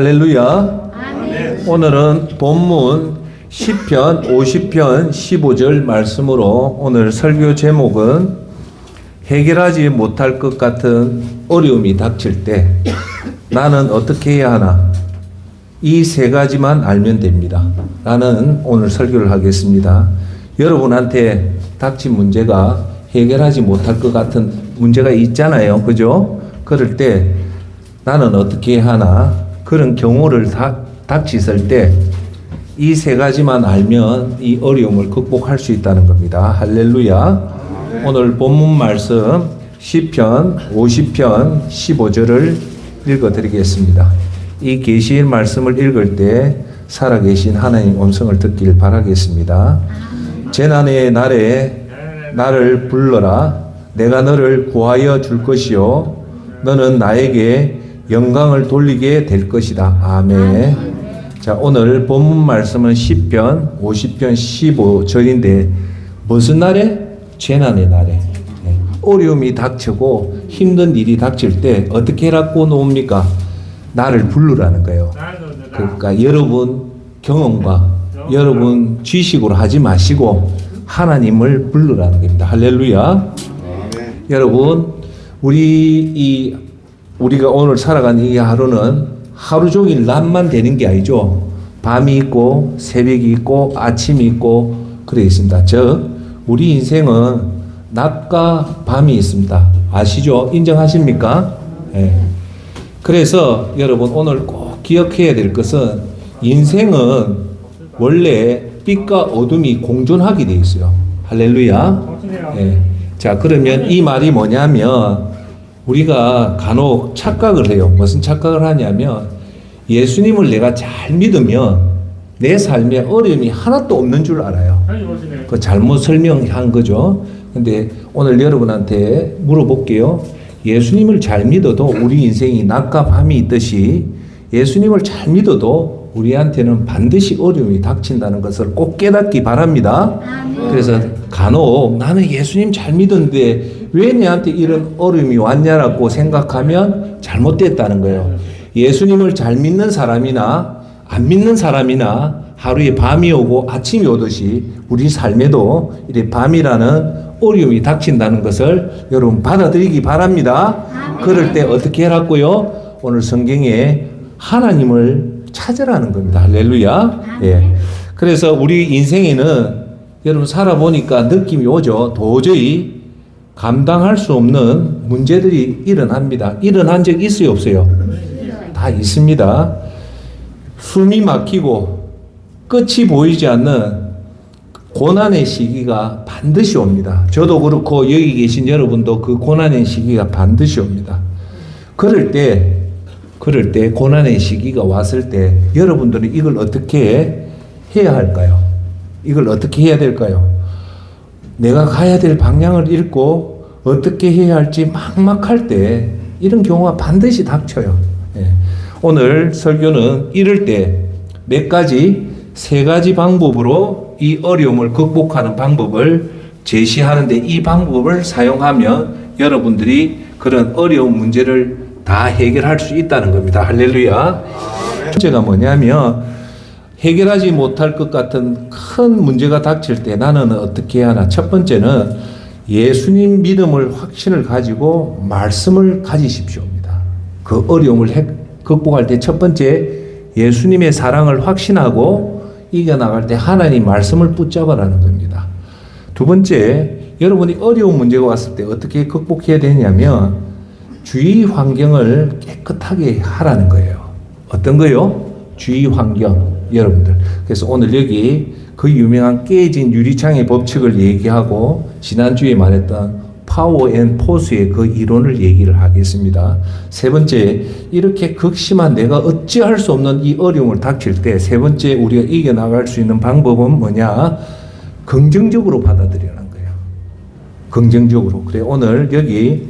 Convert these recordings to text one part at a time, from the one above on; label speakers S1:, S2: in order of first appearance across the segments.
S1: 할렐루야. 아멘. 오늘은 본문 시편 50편 15절 말씀으로 오늘 설교 제목은 해결하지 못할 것 같은 어려움이 닥칠 때 나는 어떻게 해야 하나? 이 세 가지만 알면 됩니다. 라는 오늘 설교를 하겠습니다. 여러분한테 닥친 문제가 해결하지 못할 것 같은 문제가 있잖아요. 그죠? 그럴 때 나는 어떻게 해야 하나? 그런 경우를 닥치실 때 이 세 가지만 알면 이 어려움을 극복할 수 있다는 겁니다. 할렐루야. 오늘 본문 말씀 시편 50편 15절을 읽어드리겠습니다. 이 계시의 말씀을 읽을 때 살아계신 하나님 음성을 듣길 바라겠습니다. 재난의 날에 나를 불러라. 내가 너를 구하여 줄 것이요 너는 나에게 영광을 돌리게 될 것이다. 아멘. 자, 오늘 본문 말씀은 시편 50편 15절인데 무슨 날에? 재난의 날에. 어려움이 닥치고 힘든 일이 닥칠 때 어떻게 해라고 놓습니까? 나를 부르라는 거예요. 그러니까 여러분 경험과 여러분 지식으로 하지 마시고 하나님을 부르라는 겁니다. 할렐루야. 여러분 우리가 오늘 살아가는 이 하루는 하루 종일 낮만 되는 게 아니죠. 밤이 있고 새벽이 있고 아침이 있고 그래 있습니다. 즉 우리 인생은 낮과 밤이 있습니다. 아시죠? 인정하십니까? 네. 그래서 여러분 오늘 꼭 기억해야 될 것은 인생은 원래 빛과 어둠이 공존하게 돼 있어요. 할렐루야. 네. 자, 그러면 이 말이 뭐냐면 우리가 간혹 착각을 해요. 무슨 착각을 하냐면 예수님을 내가 잘 믿으면 내 삶에 어려움이 하나도 없는 줄 알아요. 그 잘못 설명한 거죠. 근데 오늘 여러분한테 물어볼게요. 예수님을 잘 믿어도 우리 인생이 낮과 밤이 있듯이 예수님을 잘 믿어도 우리한테는 반드시 어려움이 닥친다는 것을 꼭 깨닫기 바랍니다. 그래서 간혹 나는 예수님 잘 믿었는데 왜 내한테 이런 어려움이 왔냐라고 생각하면 잘못됐다는 거예요. 예수님을 잘 믿는 사람이나 안 믿는 사람이나 하루에 밤이 오고 아침이 오듯이 우리 삶에도 이렇게 밤이라는 어려움이 닥친다는 것을 여러분 받아들이기 바랍니다. 그럴 때 어떻게 해라고요? 오늘 성경에 하나님을 찾으라는 겁니다. 할렐루야. 예. 그래서 우리 인생에는 여러분 살아보니까 느낌이 오죠. 도저히 감당할 수 없는 문제들이 일어납니다. 일어난 적 있어요, 없어요? 다 있습니다. 숨이 막히고 끝이 보이지 않는 고난의 시기가 반드시 옵니다. 저도 그렇고 여기 계신 여러분도 그 고난의 시기가 반드시 옵니다. 그럴 때 고난의 시기가 왔을 때 여러분들은 이걸 어떻게 해야 할까요? 이걸 어떻게 해야 될까요? 내가 가야 될 방향을 잃고 어떻게 해야 할지 막막할 때 이런 경우가 반드시 닥쳐요. 예. 오늘 설교는 이럴 때 몇 가지, 세 가지 방법으로 이 어려움을 극복하는 방법을 제시하는데 이 방법을 사용하면 여러분들이 그런 어려운 문제를 다 해결할 수 있다는 겁니다. 할렐루야. 문제가 뭐냐면 해결하지 못할 것 같은 큰 문제가 닥칠 때 나는 어떻게 해야 하나? 첫 번째는 예수님 믿음을 확신을 가지고 말씀을 가지십시오입니다. 그 어려움을 극복할 때 첫 번째 예수님의 사랑을 확신하고 이겨나갈 때 하나님 말씀을 붙잡아라는 겁니다. 두 번째 여러분이 어려운 문제가 왔을 때 어떻게 극복해야 되냐면 주위 환경을 깨끗하게 하라는 거예요. 어떤 거요? 주위 환경. 여러분들. 그래서 오늘 여기 그 유명한 깨진 유리창의 법칙을 얘기하고 지난주에 말했던 파워 앤 포스의 그 이론을 얘기를 하겠습니다. 세 번째, 이렇게 극심한 내가 어찌할 수 없는 이 어려움을 닥칠 때 세 번째 우리가 이겨나갈 수 있는 방법은 뭐냐? 긍정적으로 받아들이라는 거예요. 긍정적으로. 그래 오늘 여기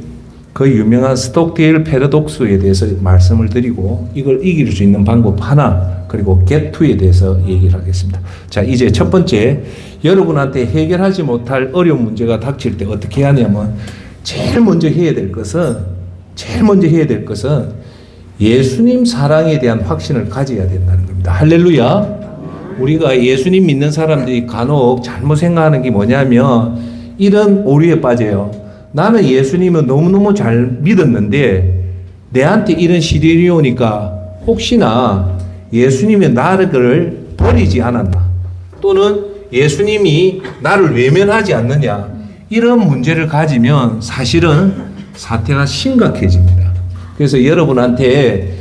S1: 그 유명한 스톡데일 패러독스에 대해서 말씀을 드리고 이걸 이길 수 있는 방법 하나 그리고 get2에 대해서 얘기를 하겠습니다. 자, 이제 첫 번째 여러분한테 해결하지 못할 어려운 문제가 닥칠 때 어떻게 하냐면 제일 먼저 해야 될 것은 예수님 사랑에 대한 확신을 가져야 된다는 겁니다. 할렐루야. 우리가 예수님 믿는 사람들이 간혹 잘못 생각하는 게 뭐냐면 이런 오류에 빠져요. 나는 예수님을 너무너무 잘 믿었는데 내한테 이런 시련이 오니까 혹시나 예수님이 나를 버리지 않았나, 또는 예수님이 나를 외면하지 않느냐, 이런 문제를 가지면 사실은 사태가 심각해집니다. 그래서 여러분한테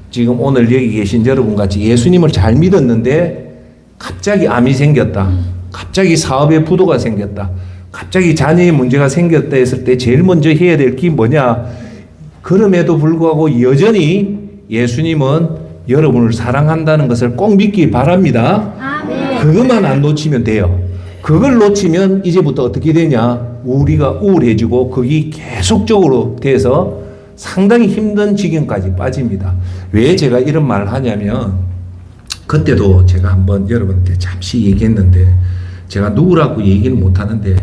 S1: 지금 오늘 여기 계신 여러분 같이 예수님을 잘 믿었는데 갑자기 암이 생겼다, 갑자기 사업에 부도가 생겼다, 갑자기 자녀의 문제가 생겼다 했을 때 제일 먼저 해야 될 게 뭐냐? 그럼에도 불구하고 여전히 예수님은 여러분을 사랑한다는 것을 꼭 믿기 바랍니다. 그것만 안 놓치면 돼요. 그걸 놓치면 이제부터 어떻게 되냐? 우리가 우울해지고 그게 계속적으로 돼서 상당히 힘든 지경까지 빠집니다. 왜 제가 이런 말을 하냐면, 그때도 제가 한번 여러분한테 잠시 얘기했는데, 제가 누구라고 얘기는 못하는데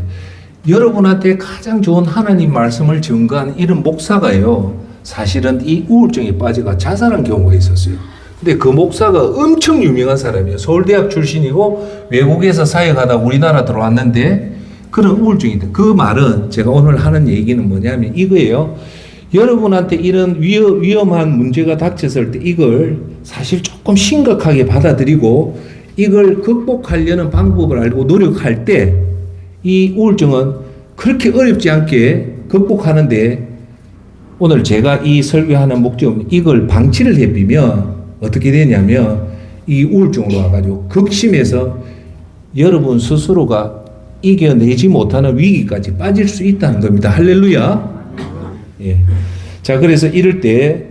S1: 여러분한테 가장 좋은 하나님 말씀을 증거한 이런 목사가요, 사실은 이 우울증에 빠져가 자살한 경우가 있었어요. 근데 그 목사가 엄청 유명한 사람이에요. 서울대학 출신이고 외국에서 사역하다 우리나라 들어왔는데 그런 우울증이 있다. 그 말은 제가 오늘 하는 얘기는 뭐냐면 이거예요. 여러분한테 이런 위험한 문제가 닥쳤을 때 이걸 사실 조금 심각하게 받아들이고 이걸 극복하려는 방법을 알고 노력할 때 이 우울증은 그렇게 어렵지 않게 극복하는데, 오늘 제가 이 설교하는 목적은 이걸 방치를 해비면 어떻게 되냐면 이 우울증으로 와가지고 극심해서 여러분 스스로가 이겨내지 못하는 위기까지 빠질 수 있다는 겁니다. 할렐루야. 예. 자, 그래서 이럴 때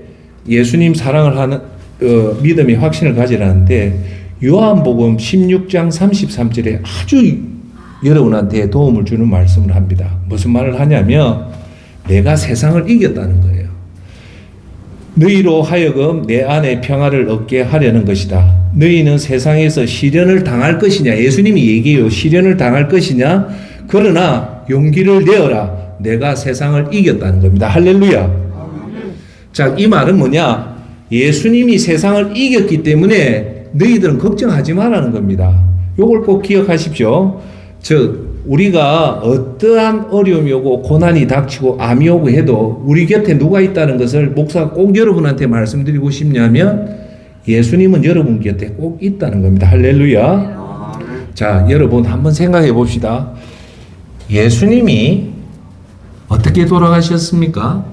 S1: 예수님 사랑을 하는 믿음의 확신을 가지라는데, 요한복음 16장 33절에 아주 여러분한테 도움을 주는 말씀을 합니다. 무슨 말을 하냐면 내가 세상을 이겼다는 거예요. 너희로 하여금 내 안에 평화를 얻게 하려는 것이다. 너희는 세상에서 시련을 당할 것이냐? 예수님이 얘기해요. 시련을 당할 것이냐? 그러나 용기를 내어라. 내가 세상을 이겼다는 겁니다. 할렐루야. 자, 이 말은 뭐냐? 예수님이 세상을 이겼기 때문에 너희들은 걱정하지 말라는 겁니다. 요걸 꼭 기억하십시오. 즉, 우리가 어떠한 어려움이 오고 고난이 닥치고 암이 오고 해도 우리 곁에 누가 있다는 것을 목사가 꼭 여러분한테 말씀드리고 싶냐면 예수님은 여러분 곁에 꼭 있다는 겁니다. 할렐루야. 자, 여러분 한번 생각해 봅시다. 예수님이 어떻게 돌아가셨습니까?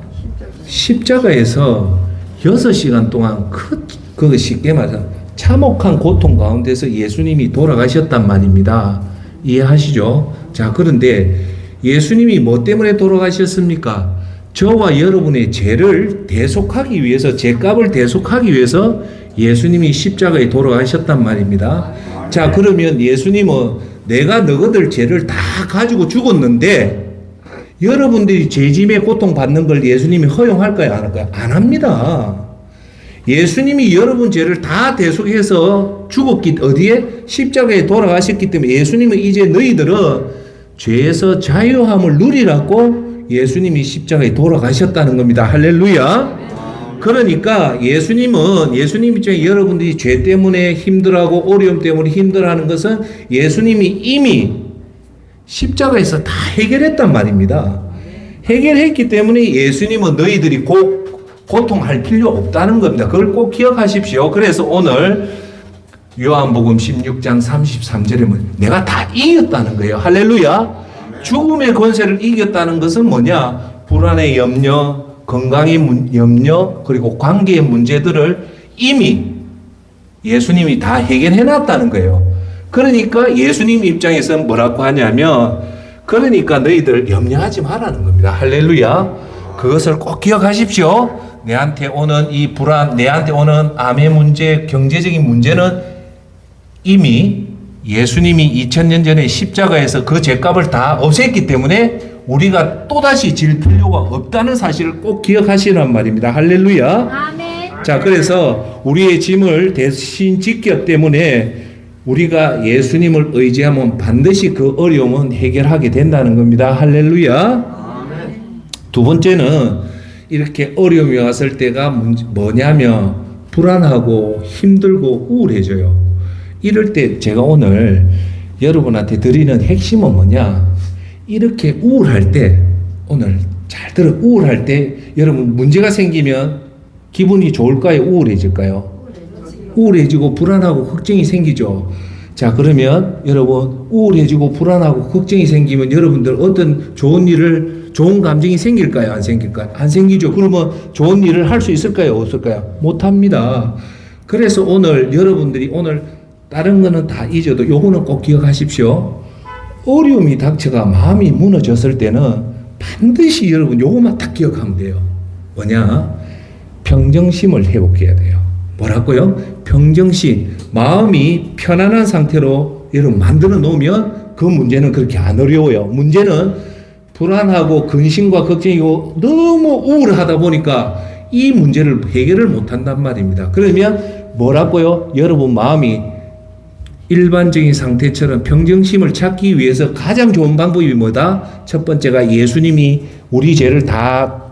S1: 십자가에서 6시간 동안 그거 쉽게 말해서 참혹한 고통 가운데서 예수님이 돌아가셨단 말입니다. 이해하시죠? 자, 그런데 예수님이 뭐 때문에 돌아가셨습니까? 저와 여러분의 죄를 대속하기 위해서, 죄값을 대속하기 위해서 예수님이 십자가에 돌아가셨단 말입니다. 자, 그러면 예수님은 내가 너희들 죄를 다 가지고 죽었는데 여러분들이 죄짐에 고통받는 걸 예수님이 허용할까요? 안 할까요? 안 합니다. 예수님이 여러분 죄를 다 대속해서 죽었기, 어디에? 십자가에 돌아가셨기 때문에 예수님은 이제 너희들은 죄에서 자유함을 누리라고 예수님이 십자가에 돌아가셨다는 겁니다. 할렐루야. 그러니까 예수님 입장에 여러분들이 죄 때문에 힘들어하고 어려움 때문에 힘들어하는 것은 예수님이 이미 십자가에서 다 해결했단 말입니다. 해결했기 때문에 예수님은 너희들이 고통할 필요 없다는 겁니다. 그걸 꼭 기억하십시오. 그래서 오늘 요한복음 16장 33절에 내가 다 이겼다는 거예요. 할렐루야. 죽음의 권세를 이겼다는 것은 뭐냐? 불안의 염려, 건강의 염려, 그리고 관계의 문제들을 이미 예수님이 다 해결해 놨다는 거예요. 그러니까 예수님 입장에서는 뭐라고 하냐면, 그러니까 너희들 염려하지 말라는 겁니다. 할렐루야. 그것을 꼭 기억하십시오. 내한테 오는 이 불안, 내한테 오는 암의 문제, 경제적인 문제는 이미 예수님이 2000년 전에 십자가에서 그 죄값을 다 없앴기 때문에 우리가 또다시 질 필요가 없다는 사실을 꼭 기억하시란 말입니다. 할렐루야. 아멘. 자, 그래서 우리의 짐을 대신 지켰기 때문에 우리가 예수님을 의지하면 반드시 그 어려움은 해결하게 된다는 겁니다. 할렐루야. 아멘. 두 번째는 이렇게 어려움이 왔을 때가 뭐냐면 불안하고 힘들고 우울해져요. 이럴 때 제가 오늘 여러분한테 드리는 핵심은 뭐냐? 이렇게 우울할 때, 오늘 잘 들어, 우울할 때 여러분 문제가 생기면 기분이 좋을까요? 우울해질까요? 우울해지고 불안하고 걱정이 생기죠. 자, 그러면 여러분 우울해지고 불안하고 걱정이 생기면 여러분들 어떤 좋은 감정이 생길까요? 안 생길까요? 안 생기죠. 그러면 좋은 일을 할 수 있을까요? 없을까요? 못합니다. 그래서 오늘 여러분들이 오늘 다른 거는 다 잊어도 요거는 꼭 기억하십시오. 어려움이 닥쳐가 마음이 무너졌을 때는 반드시 여러분 요거만 딱 기억하면 돼요. 뭐냐? 평정심을 회복해야 돼요. 뭐라고요? 평정심. 마음이 편안한 상태로 여러분 만들어 놓으면 그 문제는 그렇게 안 어려워요. 문제는 불안하고 근심과 걱정이고 너무 우울하다 보니까 이 문제를 해결을 못 한단 말입니다. 그러면 뭐라고요? 여러분 마음이 일반적인 상태처럼 평정심을 찾기 위해서 가장 좋은 방법이 뭐다? 첫 번째가 예수님이 우리 죄를 다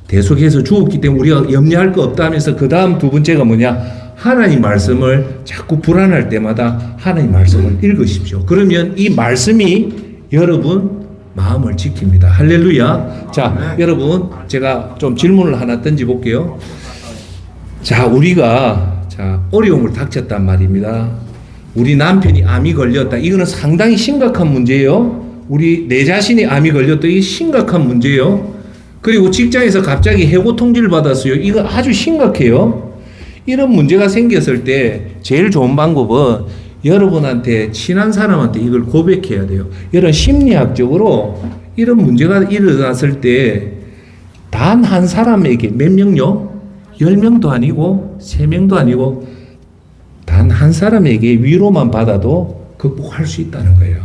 S1: 대속해서 주었기 때문에 우리가 염려할 거 없다 하면서 그 다음 두 번째가 뭐냐? 하나님 말씀을 자꾸 불안할 때마다 하나님 말씀을 읽으십시오. 그러면 이 말씀이 여러분 마음을 지킵니다. 할렐루야. 자, 여러분 제가 좀 질문을 하나 던져볼게요. 자, 우리가 어려움을 닥쳤단 말입니다. 우리 남편이 암이 걸렸다. 이거는 상당히 심각한 문제예요. 우리 내 자신이 암이 걸렸다. 이게 심각한 문제예요. 그리고 직장에서 갑자기 해고 통지를 받았어요. 이거 아주 심각해요. 이런 문제가 생겼을 때 제일 좋은 방법은 여러분한테 친한 사람한테 이걸 고백해야 돼요. 여러분 심리학적으로 이런 문제가 일어났을 때 단 한 사람에게 몇 명요? 10명도 아니고 3명도 아니고 단 한 사람에게 위로만 받아도 극복할 수 있다는 거예요.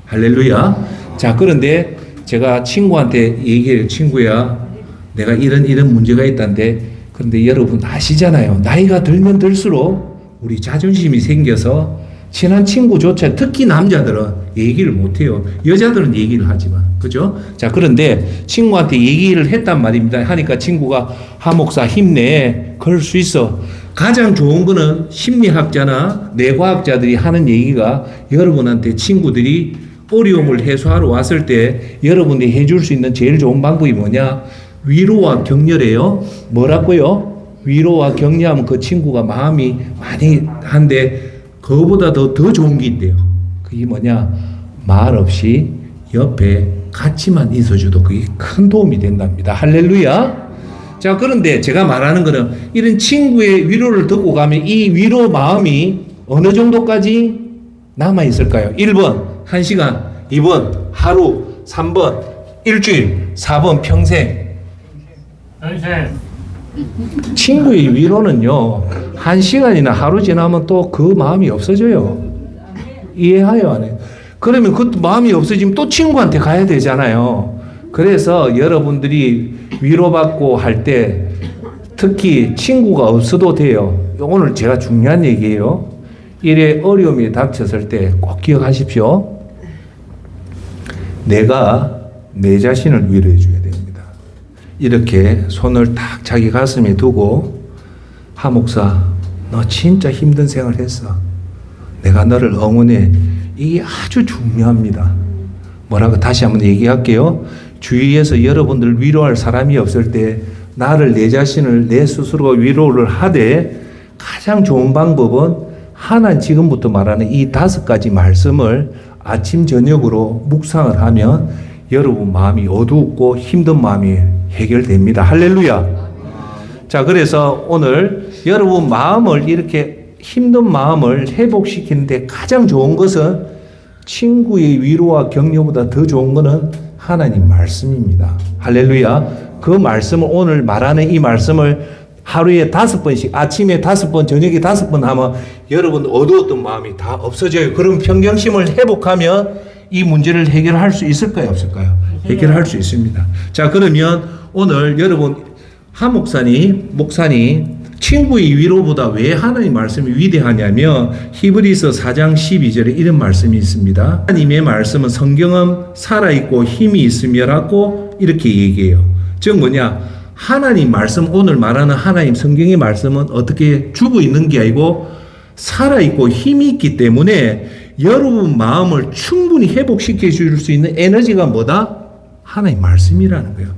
S1: 할렐루야. 자, 그런데 제가 친구한테 얘기해요. 친구야, 내가 이런 문제가 있다는데, 그런데 여러분 아시잖아요. 나이가 들면 들수록 우리 자존심이 생겨서 친한 친구조차, 특히 남자들은 얘기를 못해요. 여자들은 얘기를 하지만. 그죠? 자, 그런데 친구한테 얘기를 했단 말입니다. 하니까 친구가 하 목사 힘내. 그럴 수 있어. 가장 좋은 거는 심리학자나 뇌과학자들이 하는 얘기가 여러분한테 친구들이 어려움을 해소하러 왔을 때 여러분이 해줄 수 있는 제일 좋은 방법이 뭐냐? 위로와 격려래요. 뭐라고요? 위로와 격려하면 그 친구가 마음이 많이 한데 그거보다 더 좋은 게 있대요. 그게 뭐냐? 말 없이 옆에 같이만 있어줘도 그게 큰 도움이 된답니다. 할렐루야. 자, 그런데 제가 말하는 거는 이런 친구의 위로를 듣고 가면 이 위로 마음이 어느 정도까지 남아 있을까요? 1번 1시간, 2번 하루, 3번 일주일, 4번 평생. 친구의 위로는요 1시간이나 하루 지나면 또 그 마음이 없어져요. 이해해요? 안 해요? 그러면 그 마음이 없어지면 또 친구한테 가야 되잖아요. 그래서 여러분들이 위로받고 할 때 특히 친구가 없어도 돼요. 오늘 제가 중요한 얘기예요. 이래 어려움이 닥쳤을 때 꼭 기억하십시오. 내가 내 자신을 위로해 줘야 됩니다. 이렇게 손을 딱 자기 가슴에 두고 하 목사, 너 진짜 힘든 생활 했어. 내가 너를 응원해. 이게 아주 중요합니다. 뭐라고 다시 한번 얘기할게요. 주위에서 여러분들 위로할 사람이 없을 때 나를 내 자신을 내 스스로 위로를 하되 가장 좋은 방법은 하나님 지금부터 말하는 이 5가지 말씀을 아침 저녁으로 묵상을 하면 여러분 마음이 어둡고 힘든 마음이 해결됩니다. 할렐루야. 자, 그래서 오늘 여러분 마음을 이렇게 힘든 마음을 회복시키는데 가장 좋은 것은 친구의 위로와 격려보다 더 좋은 것은 하나님 말씀입니다. 할렐루야. 그 말씀을 오늘 말하는 이 말씀을 하루에 5번씩 아침에 5번 저녁에 5번 하면 여러분 어두웠던 마음이 다 없어져요. 그럼 평정심을 회복하면 이 문제를 해결할 수 있을까요? 없을까요? 해결할 수 있습니다. 자, 그러면 오늘 여러분 하 목사님 친구의 위로보다 왜 하나님 말씀이 위대하냐면 히브리서 4장 12절에 이런 말씀이 있습니다. 하나님의 말씀은 성경은 살아있고 힘이 있으며라고 이렇게 얘기해요. 즉 뭐냐? 하나님 말씀, 오늘 말하는 하나님 성경의 말씀은 어떻게 죽어 있는 게 아니고 살아있고 힘이 있기 때문에 여러분 마음을 충분히 회복시켜 줄 수 있는 에너지가 뭐다? 하나님 말씀이라는 거예요.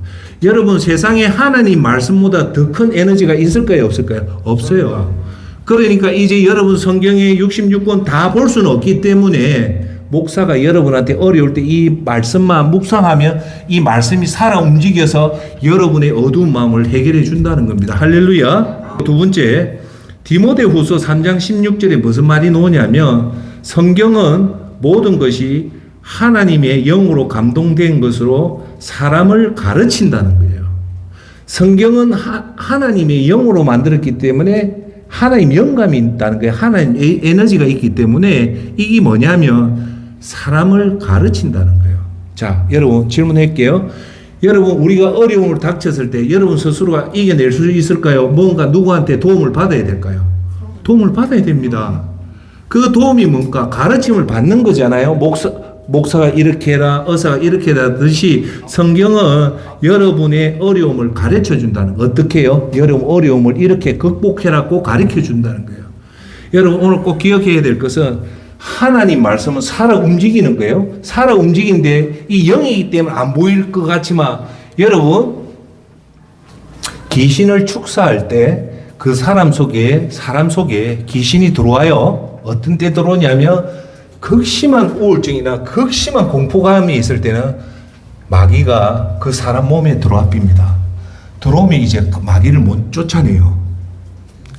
S1: 여러분 세상에 하나님 말씀보다 더 큰 에너지가 있을까요? 없을까요? 없어요. 그러니까 이제 여러분 성경의 66권 다 볼 수는 없기 때문에 목사가 여러분한테 어려울 때 이 말씀만 묵상하면 이 말씀이 살아 움직여서 여러분의 어두운 마음을 해결해 준다는 겁니다. 할렐루야. 두 번째, 디모데후서 3장 16절에 무슨 말이 나오냐면 성경은 모든 것이 하나님의 영으로 감동된 것으로 사람을 가르친다는 거예요. 성경은 하나님의 영으로 만들었기 때문에 하나님 영감이 있다는 거예요. 하나님 에너지가 있기 때문에 이게 뭐냐면 사람을 가르친다는 거예요. 자, 여러분 질문할게요. 여러분 우리가 어려움을 닥쳤을 때 여러분 스스로가 이겨낼 수 있을까요? 뭔가 누구한테 도움을 받아야 될까요? 도움을 받아야 됩니다. 그 도움이 뭔가 가르침을 받는 거잖아요. 목사가 이렇게 해라, 의사가 이렇게 해라 듯이 성경은 여러분의 어려움을 가르쳐 준다는 거. 어떻게 해요? 여러분 어려움을 이렇게 극복해라고 가르쳐 준다는 거예요. 여러분 오늘 꼭 기억해야 될 것은 하나님 말씀은 살아 움직이는 거예요. 살아 움직이는데 이 영이기 때문에 안 보일 것 같지만 여러분 귀신을 축사할 때 그 사람 속에 귀신이 들어와요. 어떤 때 들어오냐면 극심한 우울증이나 극심한 공포감이 있을 때는 마귀가 그 사람 몸에 들어와 빕니다. 들어오면 이제 마귀를 못 쫓아내요.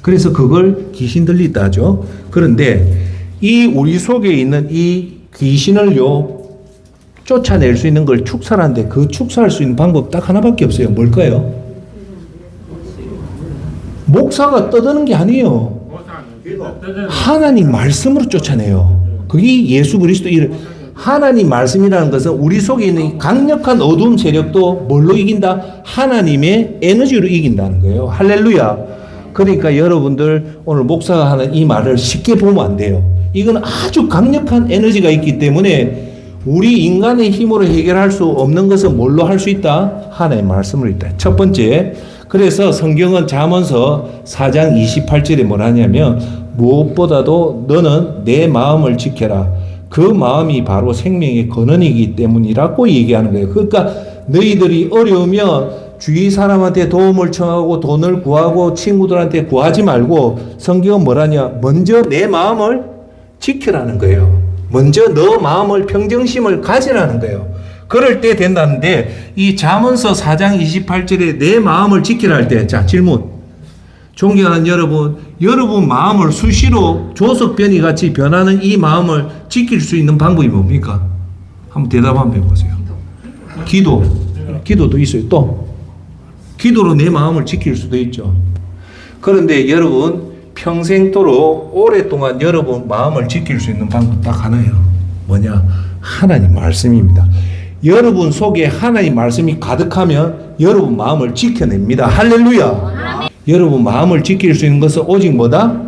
S1: 그래서 그걸 귀신 들리다 하죠. 그런데 이 우리 속에 있는 이 귀신을요 쫓아낼 수 있는 걸 축사하는데 그 축사할 수 있는 방법 딱 하나밖에 없어요. 뭘까요? 목사가 떠드는 게 아니에요. 하나님 말씀으로 쫓아내요. 그게 예수 그리스도 이름. 하나님 말씀이라는 것은 우리 속에 있는 강력한 어두움 세력도 뭘로 이긴다? 하나님의 에너지로 이긴다는 거예요. 할렐루야. 그러니까 여러분들 오늘 목사가 하는 이 말을 쉽게 보면 안 돼요. 이건 아주 강력한 에너지가 있기 때문에 우리 인간의 힘으로 해결할 수 없는 것은 뭘로 할 수 있다? 하나님의 말씀으로 있다. 첫 번째, 그래서 성경은 잠언서 4장 28절에 뭘 하냐면 무엇보다도 너는 내 마음을 지켜라. 그 마음이 바로 생명의 근원이기 때문이라고 얘기하는 거예요. 그러니까 너희들이 어려우면 주위 사람한테 도움을 청하고 돈을 구하고 친구들한테 구하지 말고 성경은 뭐라냐? 먼저 내 마음을 지키라는 거예요. 먼저 너 마음을 평정심을 가지라는 거예요. 그럴 때 된다는데 이 잠언서 4장 28절에 내 마음을 지키라 할 때 자 질문. 존경하는 여러분 마음을 수시로 조석변이 같이 변하는 이 마음을 지킬 수 있는 방법이 뭡니까? 한번 대답 한번 해보세요. 기도도 있어요. 또 기도로 내 마음을 지킬 수도 있죠. 그런데 여러분 평생도록 오랫동안 여러분 마음을 지킬 수 있는 방법 딱 하나예요. 뭐냐? 하나님 말씀입니다. 여러분 속에 하나님 말씀이 가득하면 여러분 마음을 지켜냅니다. 할렐루야. 여러분 마음을 지킬 수 있는 것은 오직 뭐다?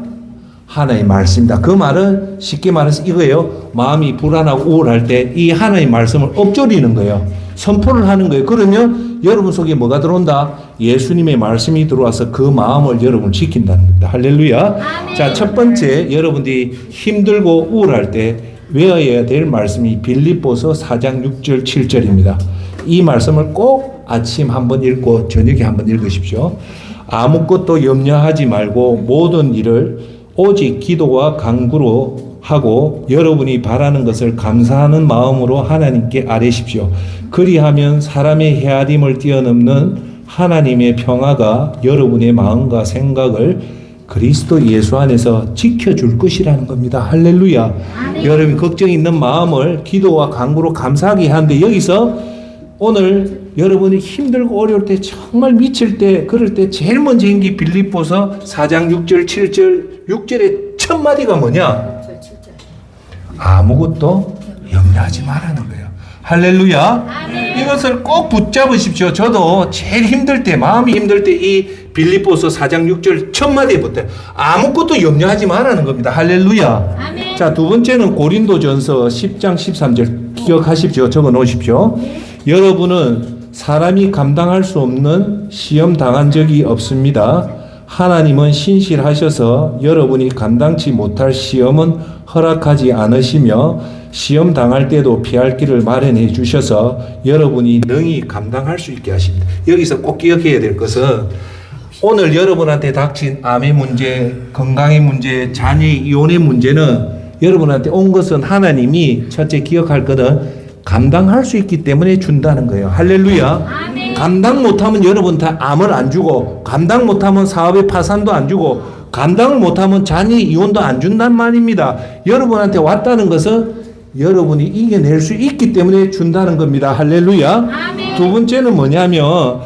S1: 하나님 말씀이다. 그 말은 쉽게 말해서 이거예요. 마음이 불안하고 우울할 때 이 하나님 말씀을 엎조리는 거예요. 선포를 하는 거예요. 그러면 여러분 속에 뭐가 들어온다? 예수님의 말씀이 들어와서 그 마음을 여러분 지킨다는 겁니다. 할렐루야. 아멘. 자, 첫 번째 여러분들이 힘들고 우울할 때 외워야 될 말씀이 빌립보서 4장 6절 7절입니다. 이 말씀을 꼭 아침 한번 읽고 저녁에 한번 읽으십시오. 아무것도 염려하지 말고 모든 일을 오직 기도와 간구로 하고 여러분이 바라는 것을 감사하는 마음으로 하나님께 아뢰십시오. 그리하면 사람의 헤아림을 뛰어넘는 하나님의 평화가 여러분의 마음과 생각을 그리스도 예수 안에서 지켜줄 것이라는 겁니다. 할렐루야. 아멘. 여러분 걱정 있는 마음을 기도와 간구로 감사하게 하는데 여기서 오늘 여러분이 힘들고 어려울 때 정말 미칠 때 그럴 때 제일 먼저 한 게 빌립보서 4장 6절 7절 6절의 첫 마디가 뭐냐? 아무것도 염려하지 말라는 거예요. 할렐루야. 아멘. 이것을 꼭 붙잡으십시오. 저도 제일 힘들 때 마음이 힘들 때 이 빌립보서 4장 6절 첫 마디부터 아무것도 염려하지 말라는 겁니다. 할렐루야. 아멘. 자, 두 번째는 고린도전서 10장 13절 기억하십시오. 적어 놓으십시오. 여러분은 사람이 감당할 수 없는 시험 당한 적이 없습니다. 하나님은 신실하셔서 여러분이 감당치 못할 시험은 허락하지 않으시며 시험 당할 때도 피할 길을 마련해 주셔서 여러분이 능히 감당할 수 있게 하십니다. 여기서 꼭 기억해야 될 것은 오늘 여러분한테 닥친 암의 문제, 건강의 문제, 자녀의 이혼의 문제는 여러분한테 온 것은 하나님이 첫째 기억할 것은 감당할 수 있기 때문에 준다는 거예요. 할렐루야.
S2: 아멘.
S1: 감당 못하면 여러분 다 암을 안 주고, 감당 못하면 사업의 파산도 안 주고, 감당을 못하면 자녀 이혼도 안 준단 말입니다. 여러분한테 왔다는 것은 여러분이 이겨낼 수 있기 때문에 준다는 겁니다. 할렐루야.
S2: 아멘.
S1: 두 번째는 뭐냐면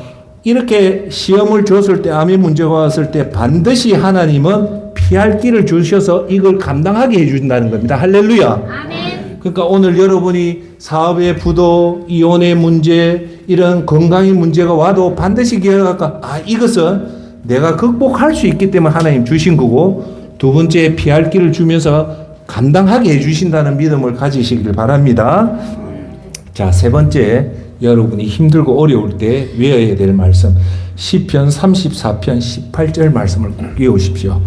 S1: 이렇게 시험을 줬을 때, 암의 문제가 왔을 때 반드시 하나님은 피할 길을 주셔서 이걸 감당하게 해준다는 겁니다. 할렐루야.
S2: 아멘.
S1: 그러니까 오늘 여러분이 사업의 부도, 이혼의 문제, 이런 건강의 문제가 와도 반드시 기억할까? 이것은 내가 극복할 수 있기 때문에 하나님 주신 거고, 두 번째 피할 길을 주면서 감당하게 해주신다는 믿음을 가지시길 바랍니다. 자, 세 번째, 여러분이 힘들고 어려울 때 외워야 될 말씀. 시편 34편 18절 말씀을 꼭 외우십시오.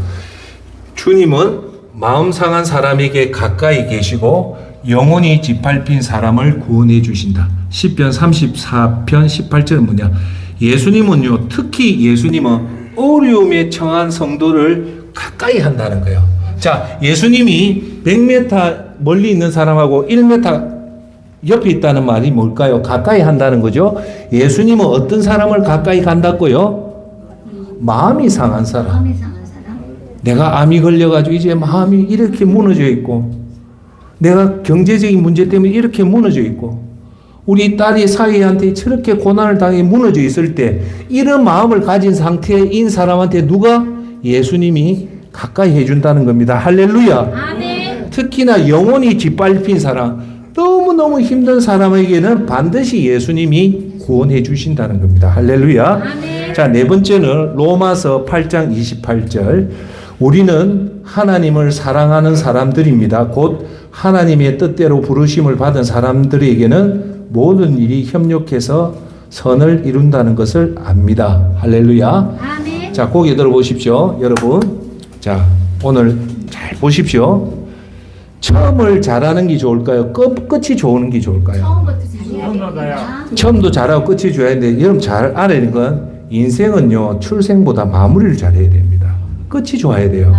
S1: 주님은 마음 상한 사람에게 가까이 계시고 영혼이 짓밟힌 사람을 구원해 주신다. 시편 34편 18절은 뭐냐? 예수님은요, 특히 예수님은 어려움에 처한 성도를 가까이 한다는 거예요. 자, 예수님이 100m 멀리 있는 사람하고 1m 옆에 있다는 말이 뭘까요? 가까이 한다는 거죠. 예수님은 어떤 사람을 가까이 간다고요? 마음이 상한 사람.
S2: 마음이 상한 사람.
S1: 내가 암이 걸려가지고 이제 마음이 이렇게 무너져 있고, 내가 경제적인 문제 때문에 이렇게 무너져 있고, 우리 딸이 사위한테 저렇게 고난을 당해 무너져 있을 때, 이런 마음을 가진 상태인 사람한테 누가? 예수님이 가까이 해준다는 겁니다. 할렐루야.
S2: 아멘.
S1: 특히나 영혼이 짓밟힌 사람, 너무너무 힘든 사람에게는 반드시 예수님이 구원해 주신다는 겁니다. 할렐루야.
S2: 아멘.
S1: 자, 네 번째는 로마서 8장 28절. 우리는 하나님을 사랑하는 사람들입니다. 곧 하나님의 뜻대로 부르심을 받은 사람들에게는 모든 일이 협력해서 선을 이룬다는 것을 압니다. 할렐루야.
S2: 아멘.
S1: 자, 고개 들어보십시오, 여러분. 자, 오늘 잘 보십시오. 처음을 잘하는 게 좋을까요? 끝이 좋은 게 좋을까요?
S2: 처음부터 잘해야 됩니다.
S1: 처음도 잘하고 끝이 좋아야 되는데, 여러분 잘 알아야 되는 건 인생은요, 출생보다 마무리를 잘해야 됩니다. 끝이 좋아야 돼요.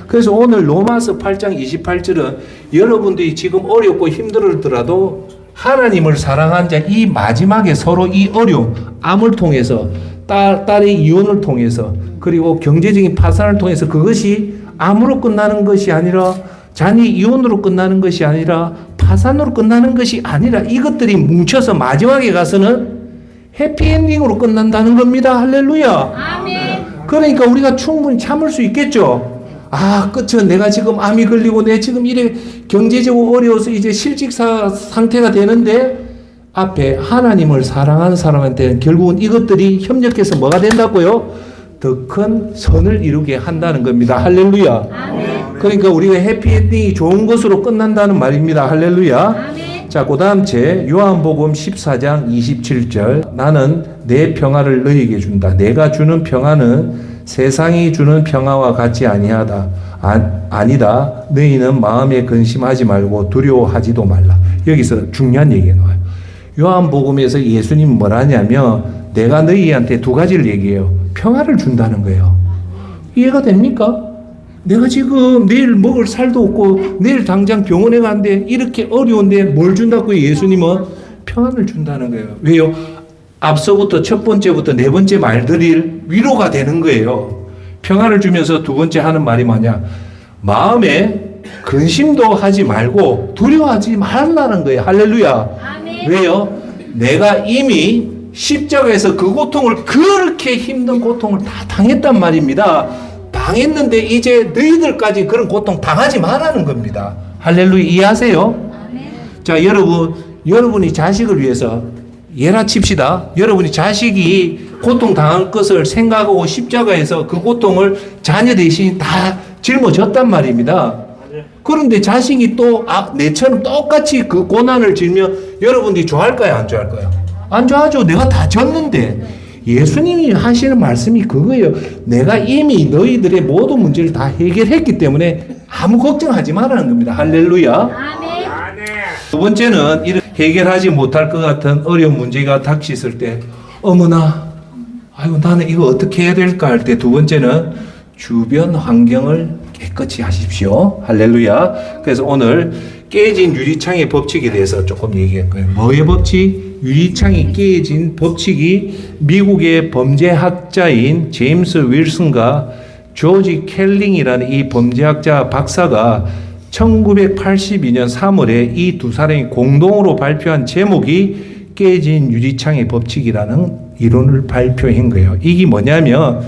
S1: 그래서 오늘 로마서 8장 28절은 여러분들이 지금 어렵고 힘들더라도 하나님을 사랑한 자, 이 마지막에 서로 이 어려움, 암을 통해서, 딸의 이혼을 통해서, 그리고 경제적인 파산을 통해서 그것이 암으로 끝나는 것이 아니라, 자녀 이혼으로 끝나는 것이 아니라, 파산으로 끝나는 것이 아니라, 이것들이 뭉쳐서 마지막에 가서는 해피엔딩으로 끝난다는 겁니다. 할렐루야.
S2: 아멘.
S1: 그러니까 우리가 충분히 참을 수 있겠죠. 끝은 내가 지금 암이 걸리고 내 지금 이래 경제적으로 어려워서 이제 실직사 상태가 되는데, 앞에 하나님을 사랑하는 사람한테는 결국은 이것들이 협력해서 뭐가 된다고요? 더 큰 선을 이루게 한다는 겁니다. 할렐루야.
S2: 아멘.
S1: 그러니까 우리가 해피엔딩이 좋은 것으로 끝난다는 말입니다. 할렐루야.
S2: 아멘.
S1: 자, 그 다음 제 요한복음 14장 27절. 나는 내 평화를 너희에게 준다. 내가 주는 평화는 세상이 주는 평화와 같이 아니하다. 아니다. 너희는 마음에 근심하지 말고 두려워하지도 말라. 여기서 중요한 얘기가 나와요. 요한복음에서 예수님은 뭐라냐면 내가 너희한테 두 가지를 얘기해요. 평화를 준다는 거예요. 이해가 됩니까? 내가 지금 내일 먹을 살도 없고 내일 당장 병원에 가는데 이렇게 어려운데 뭘 준다고요? 예수님은 평안을 준다는 거예요. 왜요? 앞서부터 첫 번째부터 네 번째 말들이 위로가 되는 거예요. 평안을 주면서 두 번째 하는 말이 뭐냐? 마음에 근심도 하지 말고 두려워하지 말라는 거예요. 할렐루야.
S2: 아멘.
S1: 왜요? 내가 이미 십자가에서 그 고통을, 그렇게 힘든 고통을 다 당했단 말입니다. 당했는데 이제 너희들까지 그런 고통 당하지 말라는 겁니다. 할렐루야. 이해하세요?
S2: 아멘.
S1: 자, 여러분이 자식을 위해서 예나 칩시다. 여러분이 자식이 고통 당할 것을 생각하고 십자가에서 그 고통을 자녀 대신 다 짊어졌단 말입니다. 그런데 자식이 또 내처럼 똑같이 그 고난을 지면 여러분들이 좋아할까요? 안 좋아할까요? 안 좋아하죠. 내가 다 졌는데. 예수님이 하시는 말씀이 그거예요. 내가 이미 너희들의 모든 문제를 다 해결했기 때문에 아무 걱정하지 말라는 겁니다. 할렐루야.
S2: 아멘.
S1: 두 번째는 이렇게 해결하지 못할 것 같은 어려운 문제가 닥쳤을 때 어머나 아이고 나는 이거 어떻게 해야 될까 할 때 두 번째는 주변 환경을 깨끗이 하십시오. 할렐루야. 그래서 오늘 깨진 유리창의 법칙에 대해서 조금 얘기할 거예요. 뭐의 법칙? 유리창이 깨진 법칙이 미국의 범죄학자인 제임스 윌슨과 조지 켈링이라는 이 범죄학자 박사가 1982년 3월에 이 두 사람이 공동으로 발표한 제목이 깨진 유리창의 법칙이라는 이론을 발표한 거예요. 이게 뭐냐면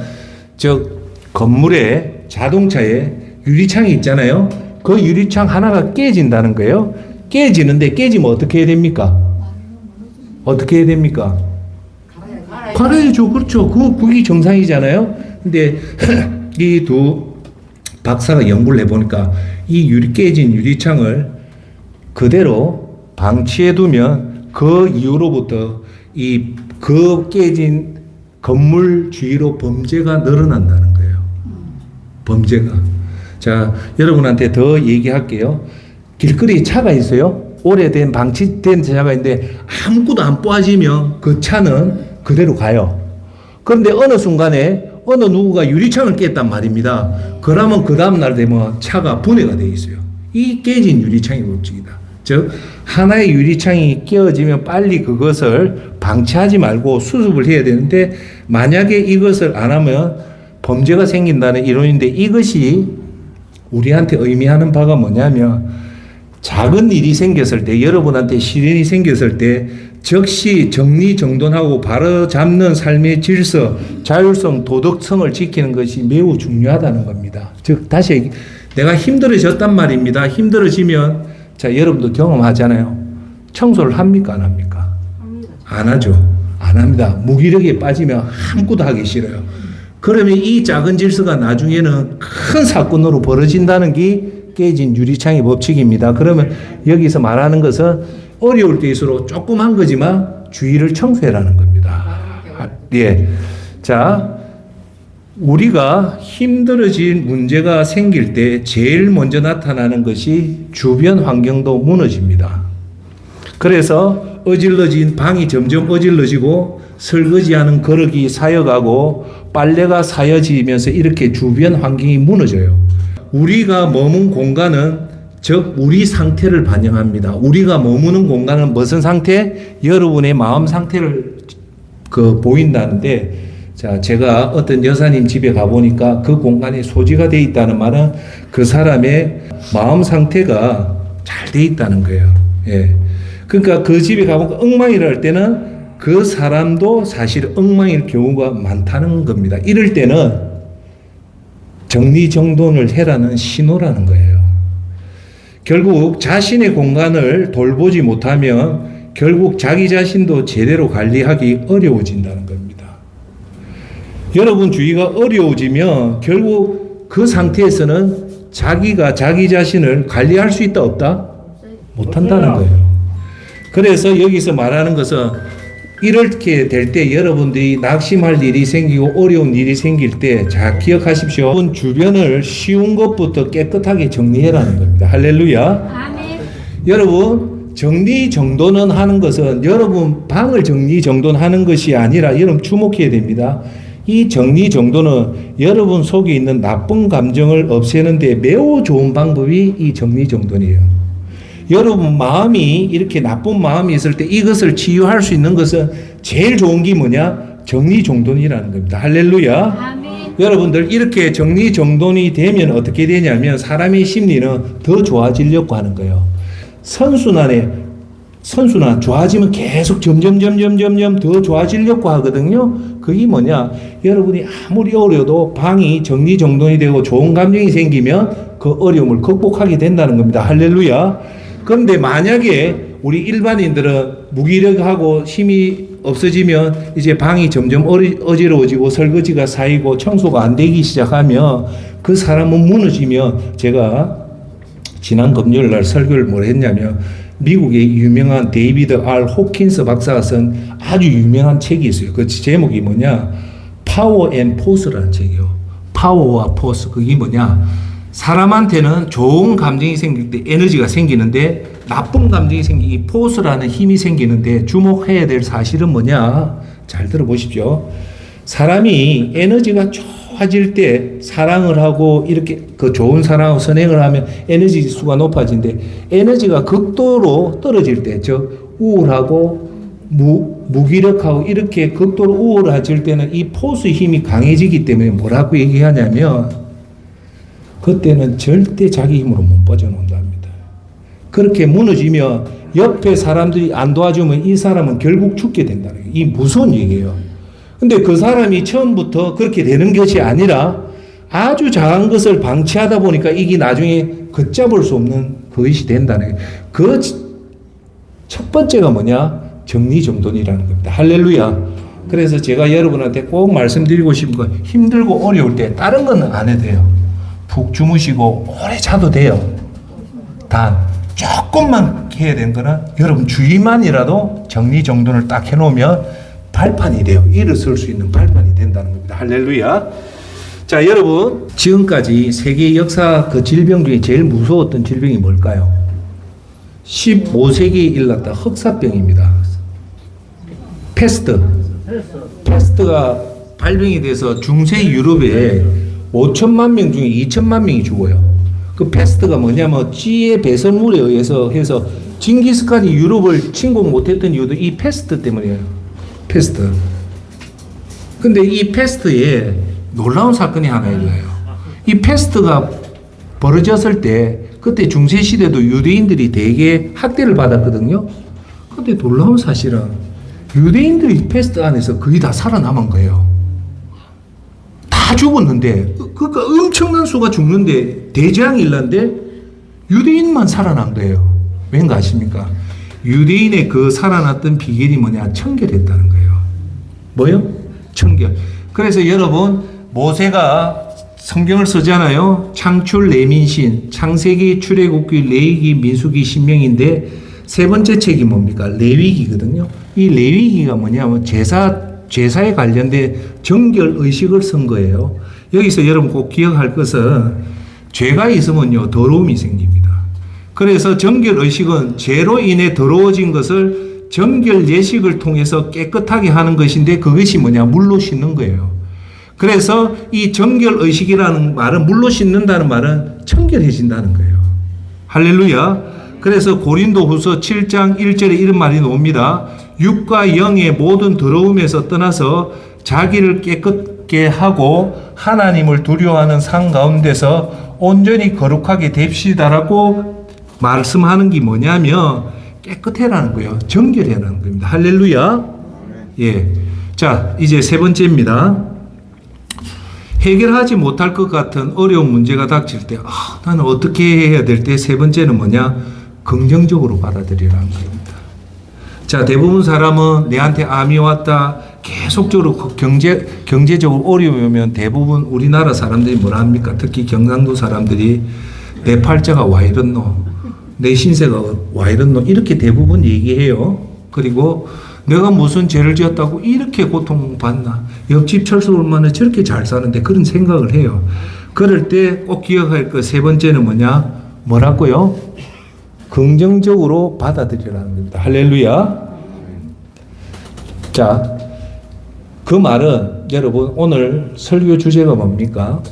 S1: 건물에 자동차에 유리창이 있잖아요. 그 유리창 하나가 깨진다는 거예요. 깨지는데 깨지면 어떻게 해야 됩니까? 어떻게 해야 됩니까? 갈아야죠. 그렇죠. 그게 정상이잖아요. 근데 이 두 박사가 연구를 해보니까 이 깨진 유리창을 그대로 방치해 두면 그 이후로부터 그 깨진 건물 주위로 범죄가 늘어난다는 거예요. 범죄가. 자, 여러분한테 더 얘기할게요. 길거리에 차가 있어요. 오래된 방치된 차가 있는데 아무것도 안 빠지면 그 차는 그대로 가요. 그런데 어느 순간에 어느 누구가 유리창을 깼단 말입니다. 그러면 그 다음날 되면 차가 분해가 되어 있어요. 이 깨진 유리창의 법칙이다. 즉 하나의 유리창이 깨어지면 빨리 그것을 방치하지 말고 수습을 해야 되는데 만약에 이것을 안 하면 범죄가 생긴다는 이론인데 이것이 우리한테 의미하는 바가 뭐냐면 작은 일이 생겼을 때 여러분한테 시련이 생겼을 때 즉시 정리정돈하고 바로잡는 삶의 질서, 자율성, 도덕성을 지키는 것이 매우 중요하다는 겁니다. 즉 다시 내가 힘들어졌단 말입니다. 힘들어지면 자 여러분도 경험하잖아요. 청소를 합니까 안 합니까? 안 하죠. 안 합니다. 무기력에 빠지면 아무것도 하기 싫어요. 그러면 이 작은 질서가 나중에는 큰 사건으로 벌어진다는 게 깨진 유리창의 법칙입니다. 그러면 여기서 말하는 것은 어려울 때일수록 조그만 거지만 주위를 청소해라는 겁니다. 예. 자, 우리가 힘들어진 문제가 생길 때 제일 먼저 나타나는 것이 주변 환경도 무너집니다. 그래서 어질러진 방이 점점 어질러지고 설거지하는 그릇이 사여가고 빨래가 사여지면서 이렇게 주변 환경이 무너져요. 우리가 머문 공간은 즉 우리 상태를 반영합니다. 우리가 머무는 공간은 무슨 상태? 여러분의 마음 상태를 보인다는데 자 제가 어떤 여사님 집에 가보니까 그 공간에 소지가 돼 있다는 말은 그 사람의 마음 상태가 잘 돼 있다는 거예요. 예. 그러니까 그 집에 가보니까 엉망이라 할 때는 그 사람도 사실 엉망일 경우가 많다는 겁니다. 이럴 때는 정리정돈을 해라는 신호라는 거예요. 결국 자신의 공간을 돌보지 못하면 결국 자기 자신도 제대로 관리하기 어려워진다는 겁니다. 여러분 주위가 어려워지면 결국 그 상태에서는 자기가 자기 자신을 관리할 수 있다 없다? 못한다는 거예요. 그래서 여기서 말하는 것은 이렇게 될 때 여러분들이 낙심할 일이 생기고 어려운 일이 생길 때 잘 기억하십시오. 여러분 주변을 쉬운 것부터 깨끗하게 정리해라는 겁니다. 할렐루야.
S2: 아멘.
S1: 여러분 정리정돈은 하는 것은 여러분 방을 정리정돈하는 것이 아니라 여러분 주목해야 됩니다. 이 정리정돈은 여러분 속에 있는 나쁜 감정을 없애는 데 매우 좋은 방법이 이 정리정돈이에요. 여러분 마음이 이렇게 나쁜 마음이 있을 때 이것을 치유할 수 있는 것은 제일 좋은 게 뭐냐? 정리정돈이라는 겁니다. 할렐루야.
S2: 아멘.
S1: 여러분들 이렇게 정리정돈이 되면 어떻게 되냐면 사람의 심리는 더 좋아지려고 하는 거예요. 선순환 좋아지면 계속 점점 더 좋아지려고 하거든요. 그게 뭐냐? 여러분이 아무리 어려도 방이 정리정돈이 되고 좋은 감정이 생기면 그 어려움을 극복하게 된다는 겁니다. 할렐루야. 그런데 만약에 우리 일반인들은 무기력하고 힘이 없어지면 이제 방이 점점 어지러워지고 설거지가 쌓이고 청소가 안 되기 시작하면 그 사람은 무너지면 제가 지난 금요일 날 설교를 뭘 했냐면 미국의 유명한 데이비드 R. 호킨스 박사가 쓴 아주 유명한 책이 있어요. 그 제목이 뭐냐? 파워 앤 포스라는 책이에요. 파워와 포스. 그게 뭐냐? 사람한테는 좋은 감정이 생길 때 에너지가 생기는데 나쁜 감정이 이 포스라는 힘이 생기는데 주목해야 될 사실은 뭐냐? 잘 들어보십시오. 사람이 에너지가 좋아질 때 사랑을 하고 이렇게 그 좋은 사랑하고 선행을 하면 에너지 지수가 높아지는데 에너지가 극도로 떨어질 때, 즉 우울하고 무기력하고 이렇게 극도로 우울해질 때는 이 포스 힘이 강해지기 때문에 뭐라고 얘기하냐면 그때는 절대 자기 힘으로 못 빠져나온답니다. 그렇게 무너지면 옆에 사람들이 안 도와주면 이 사람은 결국 죽게 된다는 거예요. 이 무서운 얘기예요. 근데 그 사람이 처음부터 그렇게 되는 것이 아니라 아주 작은 것을 방치하다 보니까 이게 나중에 걷잡을 수 없는 것이 된다는 거예요. 그 첫 번째가 뭐냐? 정리정돈이라는 겁니다. 할렐루야. 그래서 제가 여러분한테 꼭 말씀드리고 싶은 건 힘들고 어려울 때 다른 건 안 해도 돼요. 푹 주무시고 오래 자도 돼요. 단 조금만 해야 되는 거는 여러분 주의만이라도 정리정돈을 딱 해놓으면 발판이 돼요. 일어설 수 있는 발판이 된다는 겁니다. 할렐루야. 자, 여러분 지금까지 세계 역사 그 질병 중에 제일 무서웠던 질병이 뭘까요? 15세기에 일어났다 흑사병입니다. 패스트가 발병이 돼서 중세 유럽에 5천만 명 중에 2천만 명이 죽어요. 그 패스트가 뭐냐면 쥐의 배설물에 의해서 해서 징기스칸이 유럽을 침공 못했던 이유도 이 패스트 때문이에요. 패스트. 근데 이 패스트에 놀라운 사건이 하나 일어나요. 이 패스트가 벌어졌을 때 그때 중세시대도 유대인들이 되게 학대를 받았거든요. 근데 놀라운 사실은 유대인들이 패스트 안에서 거의 다 살아남은 거예요. 다 죽었는데 그러니까 엄청난 수가 죽는데 대재앙이 일어났는데 유대인만 살아난 거예요. 왠가 아십니까? 유대인의 그 살아났던 비결이 뭐냐? 청결했다는 거예요. 뭐요? 청결. 그래서 여러분 모세가 성경을 쓰잖아요. 창출, 레민신, 창세기, 출애굽기, 레위기, 민수기, 신명인데 세 번째 책이 뭡니까? 레위기거든요. 이 레위기가 뭐냐면 제사에 관련된 정결 의식을 쓴 거예요. 여기서 여러분 꼭 기억할 것은 죄가 있으면요 더러움이 생깁니다. 그래서 정결 의식은 죄로 인해 더러워진 것을 정결 예식을 통해서 깨끗하게 하는 것인데 그것이 뭐냐? 물로 씻는 거예요. 그래서 이 정결 의식이라는 말은 물로 씻는다는 말은 청결해진다는 거예요. 할렐루야. 그래서 고린도후서 7장 1절에 이런 말이 나옵니다. 육과 영의 모든 더러움에서 떠나서 자기를 깨끗게 하고 하나님을 두려워하는 삶 가운데서 온전히 거룩하게 됩시다라고 말씀하는 게 뭐냐면 깨끗해라는 거예요. 정결해라는 겁니다. 할렐루야. 예. 자, 이제 세 번째입니다. 해결하지 못할 것 같은 어려운 문제가 닥칠 때, 나는 어떻게 해야 될 때 세 번째는 뭐냐? 긍정적으로 받아들이라는 겁니다. 자, 대부분 사람은 내한테 암이 왔다, 계속적으로 경제적으로 어려움이 오면 대부분 우리나라 사람들이 뭐라 합니까? 특히 경상도 사람들이 내 팔자가 와 이렇노, 내 신세가 와 이렇노, 이렇게 대부분 얘기해요. 그리고 내가 무슨 죄를 지었다고 이렇게 고통받나? 옆집 철수 얼마나 저렇게 잘 사는데 그런 생각을 해요. 그럴 때 꼭 기억할 것 세 번째는 뭐냐? 뭐라고요? 긍정적으로 받아들이라는 겁니다. 할렐루야. 자, 그 말은 여러분 오늘 설교 주제가 뭡니까?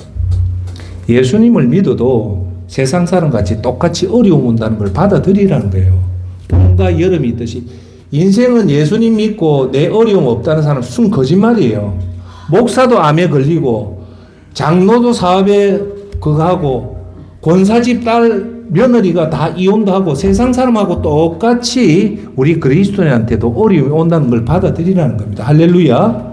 S1: 예수님을 믿어도 세상 사람같이 똑같이 어려움 온다는 걸 받아들이라는 거예요. 봄과 여름이 있듯이 인생은 예수님 믿고 내 어려움 없다는 사람 순 거짓말이에요. 목사도 암에 걸리고 장로도 사업에 그거 하고 권사집 딸 며느리가 다 이혼도 하고 세상 사람하고 똑같이 우리 그리스도인한테도 어려움이 온다는 걸 받아들이라는 겁니다. 할렐루야.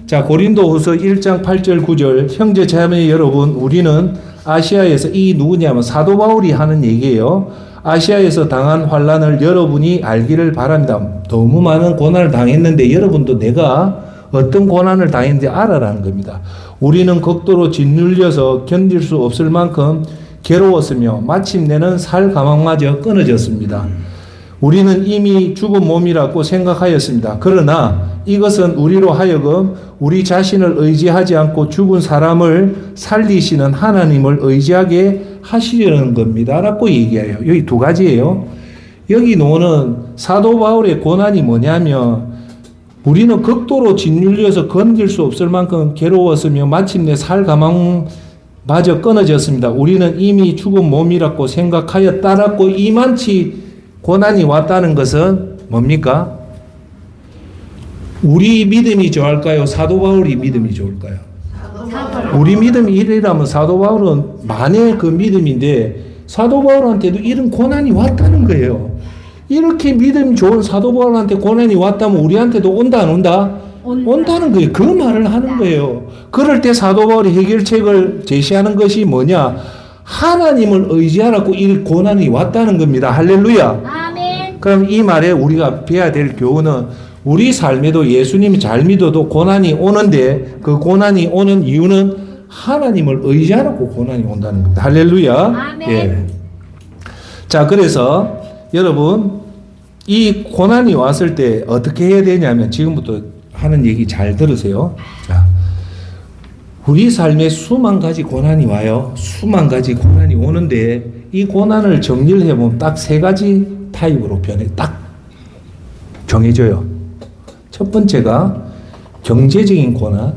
S1: 자, 고린도후서 1장 8절 9절 형제 자매 여러분, 우리는 아시아에서 이 누구냐면 사도 바울이 하는 얘기예요. 아시아에서 당한 환난을 여러분이 알기를 바랍니다. 너무 많은 고난을 당했는데 여러분도 내가 어떤 고난을 당했는지 알아라는 겁니다. 우리는 극도로 짓눌려서 견딜 수 없을 만큼 괴로웠으며 마침내는 살 가망마저 끊어졌습니다. 우리는 이미 죽은 몸이라고 생각하였습니다. 그러나 이것은 우리로 하여금 우리 자신을 의지하지 않고 죽은 사람을 살리시는 하나님을 의지하게 하시려는 겁니다. 라고 얘기해요. 여기 두 가지예요. 여기 나오는 사도 바울의 고난이 뭐냐면 우리는 극도로 짓눌려서 건질 수 없을 만큼 괴로웠으며 마침내 살 가망마저 끊어졌습니다. 우리는 이미 죽은 몸이라고 생각하였다라고 이만치 고난이 왔다는 것은 뭡니까? 우리 믿음이 좋을까요? 사도 바울이 믿음이 좋을까요? 우리 믿음이 이래라면 사도 바울은 만의 그 믿음인데 사도 바울한테도 이런 고난이 왔다는 거예요. 이렇게 믿음 좋은 사도 바울한테 고난이 왔다면 우리한테도 온다 안 온다? 온다는 거예요. 그 말을 하는 거예요. 그럴 때 사도 바울이 해결책을 제시하는 것이 뭐냐? 하나님을 의지하라고 이 고난이 왔다는 겁니다. 할렐루야.
S2: 아멘.
S1: 그럼 이 말에 우리가 배워야 될 교훈은 우리 삶에도 예수님이 잘 믿어도 고난이 오는데 그 고난이 오는 이유는 하나님을 의지하라고 고난이 온다는 겁니다. 할렐루야.
S2: 아멘.
S1: 예. 자, 그래서 여러분 이 고난이 왔을 때 어떻게 해야 되냐면 지금부터 하는 얘기 잘 들으세요. 자, 우리 삶에 수만 가지 고난이 와요. 수만 가지 고난이 오는데 이 고난을 정리를 해보면 딱 세 가지 타입으로 딱 정해져요. 첫 번째가 경제적인 고난,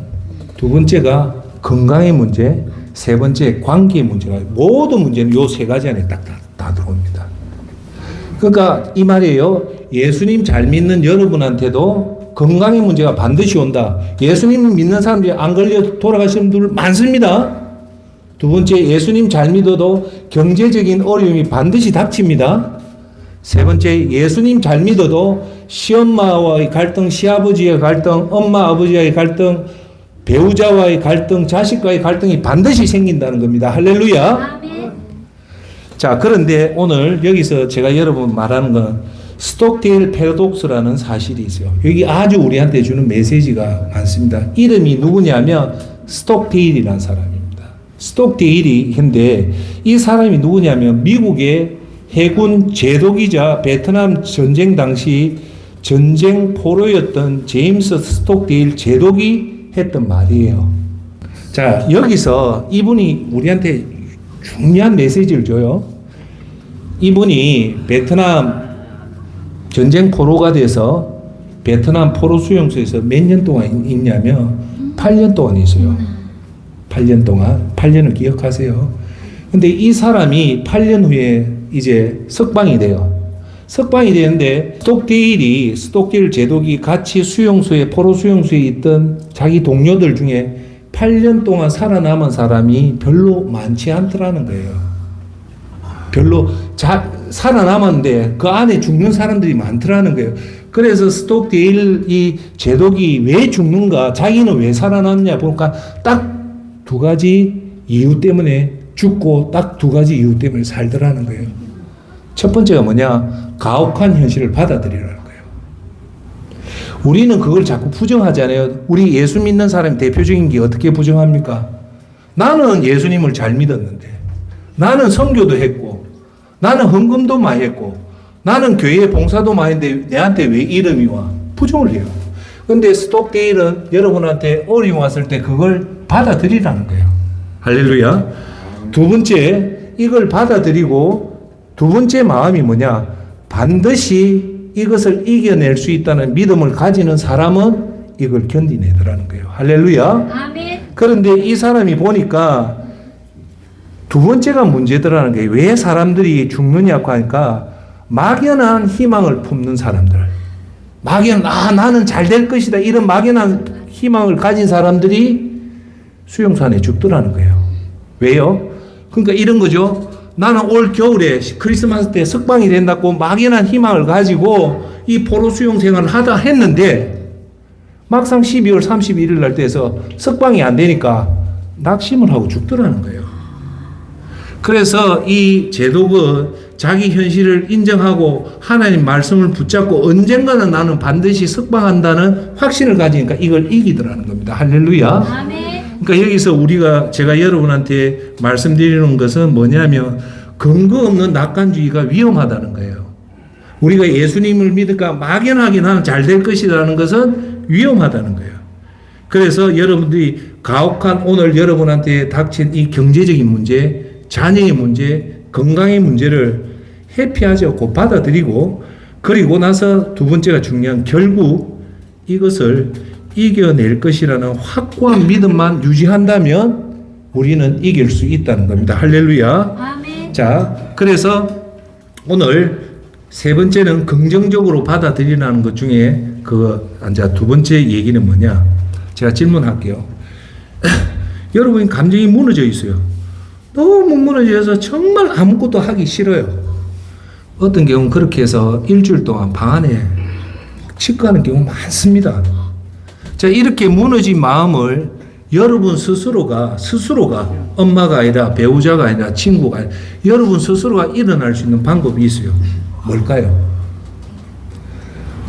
S1: 두 번째가 건강의 문제, 세 번째 관계의 문제가 모든 문제는 요 세 가지 안에 딱 다 들어옵니다. 그러니까 이 말이에요. 예수님 잘 믿는 여러분한테도 건강의 문제가 반드시 온다. 예수님 믿는 사람들이 안 걸려 돌아가시는 분들 많습니다. 두 번째, 예수님 잘 믿어도 경제적인 어려움이 반드시 닥칩니다. 세 번째, 예수님 잘 믿어도 시엄마와의 갈등, 시아버지의 갈등, 엄마 아버지와의 갈등, 배우자와의 갈등, 자식과의 갈등이 반드시 생긴다는 겁니다. 할렐루야.
S2: 아멘.
S1: 자, 그런데 오늘 여기서 제가 여러분 말하는 건 스톡데일 패러독스라는 사실이 있어요. 여기 아주 우리한테 주는 메시지가 많습니다. 이름이 누구냐면 스톡데일이라는 사람입니다. 스톡데일이 근데 이 사람이 누구냐면 미국의 해군 제독이자 베트남 전쟁 당시 전쟁 포로였던 제임스 스톡데일 제독이 했던 말이에요. 자, 여기서 이분이 우리한테 중요한 메시지를 줘요. 이분이 베트남 전쟁 포로가 돼서 베트남 포로 수용소에서 몇 년 동안 있냐면 8년 동안 있어요. 8년 동안. 8년을 기억하세요. 근데 이 사람이 8년 후에 이제 석방이 돼요. 석방이 되는데 스톡데일 제독이 같이 수용소에 포로 수용소에 있던 자기 동료들 중에 8년 동안 살아남은 사람이 별로 많지 않더라는 거예요. 별로 살아남았는데 그 안에 죽는 사람들이 많더라는 거예요. 그래서 스톡데일 이 제독이 왜 죽는가, 자기는 왜 살아남냐 보니까 딱 두 가지 이유 때문에 죽고 딱 두 가지 이유 때문에 살더라는 거예요. 첫 번째가 뭐냐? 가혹한 현실을 받아들이라는 거예요. 우리는 그걸 자꾸 부정하잖아요. 우리 예수 믿는 사람이 대표적인 게 어떻게 부정합니까? 나는 예수님을 잘 믿었는데, 나는 선교도 했고, 나는 헌금도 많이 했고, 나는 교회 봉사도 많이 했는데 내한테 왜 이름이 와? 부정을 해요. 근데 스톡데일은 여러분한테 어려움 왔을 때 그걸 받아들이라는 거예요. 할렐루야. 두 번째, 이걸 받아들이고 두 번째 마음이 뭐냐? 반드시 이것을 이겨낼 수 있다는 믿음을 가지는 사람은 이걸 견디내더라는 거예요. 할렐루야.
S2: 아멘.
S1: 그런데 이 사람이 보니까 두 번째가 문제더라는 거예요. 왜 사람들이 죽느냐고 하니까 막연한 희망을 품는 사람들. 나는 잘 될 것이다. 이런 막연한 희망을 가진 사람들이 수용소 안에 죽더라는 거예요. 왜요? 그러니까 이런 거죠. 나는 올 겨울에 크리스마스 때 석방이 된다고 막연한 희망을 가지고 이 포로 수용 생활을 하다 했는데 막상 12월 31일 날 돼서 석방이 안 되니까 낙심을 하고 죽더라는 거예요. 그래서 이 제독은 자기 현실을 인정하고 하나님 말씀을 붙잡고 언젠가는 나는 반드시 석방한다는 확신을 가지니까 이걸 이기더라는 겁니다. 할렐루야.
S2: 아멘.
S1: 그러니까 여기서 제가 여러분한테 말씀드리는 것은 뭐냐면 근거 없는 낙관주의가 위험하다는 거예요. 우리가 예수님을 믿으니까 막연하게 나는 잘 될 것이라는 것은 위험하다는 거예요. 그래서 여러분들이 가혹한 오늘 여러분한테 닥친 이 경제적인 문제, 자녀의 문제, 건강의 문제를 회피하지 않고 받아들이고, 그리고 나서 두 번째가 중요한, 결국 이것을 이겨낼 것이라는 확고한 믿음만 유지한다면 우리는 이길 수 있다는 겁니다. 할렐루야.
S2: 아멘.
S1: 자, 그래서 오늘 세 번째는 긍정적으로 받아들이라는 것 중에 이제 두 번째 얘기는 뭐냐? 제가 질문할게요. 여러분 감정이 무너져 있어요. 너무 무너져서 정말 아무것도 하기 싫어요. 어떤 경우는 그렇게 해서 일주일 동안 방 안에 치과하는 경우 많습니다. 자, 이렇게 무너진 마음을 여러분 스스로가 엄마가 아니라 배우자가 아니라 친구가 아니라 여러분 스스로가 일어날 수 있는 방법이 있어요. 뭘까요?